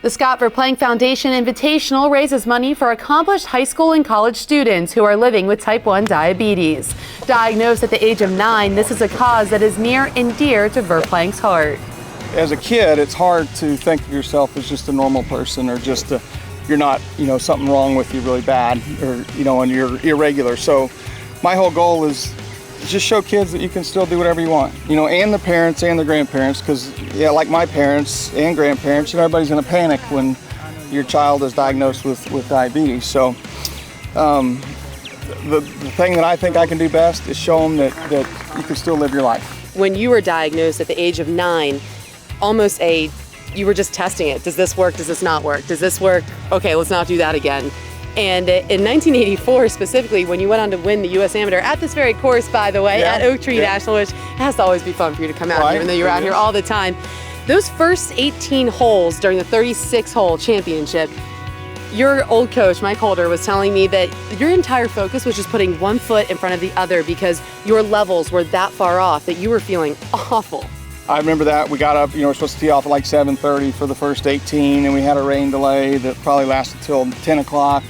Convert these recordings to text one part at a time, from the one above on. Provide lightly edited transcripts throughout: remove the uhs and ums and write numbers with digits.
The Scott Verplank Foundation Invitational raises money for accomplished high school and college students who are living with type 1 diabetes. Diagnosed at the age of 9, this is a cause that is near and dear to Verplank's heart. As a kid, it's hard to think of yourself as just a normal person, or just you're not, something wrong with you really bad, or, and you're irregular. So my whole goal is just show kids that you can still do whatever you want, and the parents and the grandparents, because like my parents and grandparents, everybody's going to panic when your child is diagnosed with diabetes. So the thing that I think I can do best is show them that you can still live your life. When you were diagnosed at the age of 9, you were just testing it. Does this work? Does this not work? Does this work? Okay, let's not do that again. And in 1984 specifically, when you went on to win the U.S. Amateur at this very course, by the way, at Oak Tree National, which has to always be fun for you to come out here, even though you're out here all the time. Those first 18 holes during the 36-hole championship, your old coach, Mike Holder, was telling me that your entire focus was just putting one foot in front of the other because your levels were that far off that you were feeling awful. I remember that. We got up, we're supposed to tee off at like 7:30 for the first 18, and we had a rain delay that probably lasted till 10 o'clock,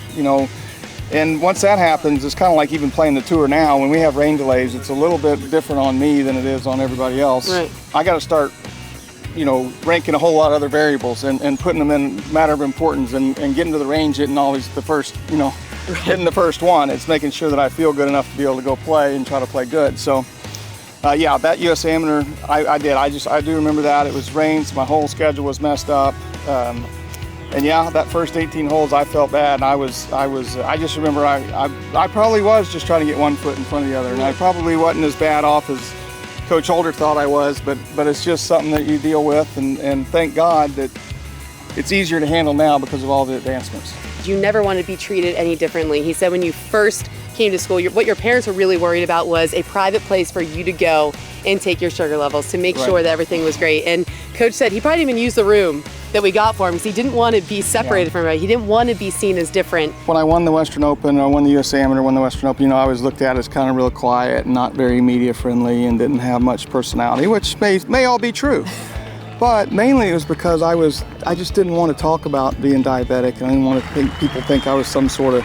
And once that happens, it's kind of like even playing the tour now. When we have rain delays, it's a little bit different on me than it is on everybody else. Right. I got to start, ranking a whole lot of other variables and putting them in matter of importance, and getting to the range isn't always the first, hitting the first one. It's making sure that I feel good enough to be able to go play and try to play good. So. That U.S. Amateur, I did. I do remember that. It was rain, so my whole schedule was messed up. That first 18 holes, I felt bad. And I just remember I probably was just trying to get one foot in front of the other, and I probably wasn't as bad off as Coach Holder thought I was. But it's just something that you deal with, and thank God that it's easier to handle now because of all the advancements. You never want to be treated any differently. He said when you first came to school, what your parents were really worried about was a private place for you to go and take your sugar levels to make sure that everything was great. And Coach said he probably didn't even use the room that we got for him because he didn't want to be separated from everybody. He didn't want to be seen as different. When I won the Western Open, or won the U.S. Amateur, won the Western Open, I was looked at as kind of real quiet and not very media friendly and didn't have much personality, which may all be true. But mainly it was because I just didn't want to talk about being diabetic, and I didn't want to people think I was some sort of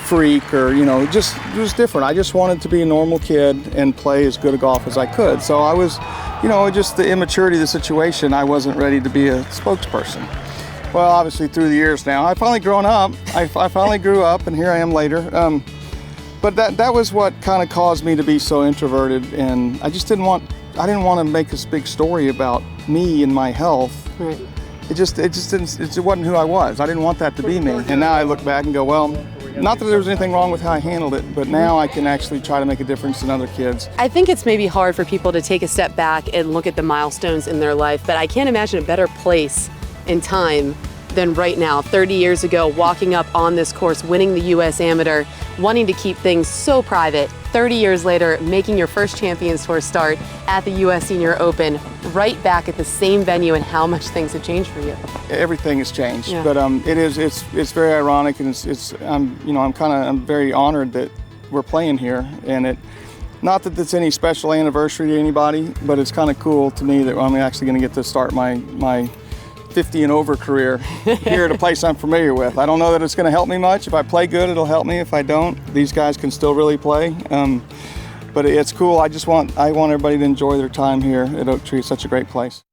freak, or it was different. I just wanted to be a normal kid and play as good a golf as I could. So I was, just the immaturity of the situation, I wasn't ready to be a spokesperson. Well, obviously through the years now, I've finally grown up. I finally grew up, and here I am later. But that was what kind of caused me to be so introverted, and I didn't want to make this big story about me and my health. Right. It wasn't who I was. I didn't want that to be me. And now I look back and go, well, not that there was anything wrong with how I handled it, but now I can actually try to make a difference in other kids. I think it's maybe hard for people to take a step back and look at the milestones in their life, but I can't imagine a better place in time than right now. 30 years ago, walking up on this course, winning the U.S. Amateur, wanting to keep things so private. 30 years later, making your first Champions Tour start at the U.S. Senior Open, right back at the same venue, and how much things have changed for you. Everything has changed, but it's very ironic, and I'm very honored that we're playing here, and not that it's any special anniversary to anybody, but it's kind of cool to me that I'm actually going to get to start my 50 and over career here at a place I'm familiar with. I don't know that it's going to help me much. If I play good, it'll help me. If I don't, these guys can still really play. But it's cool. I want everybody to enjoy their time here at Oak Tree. It's such a great place.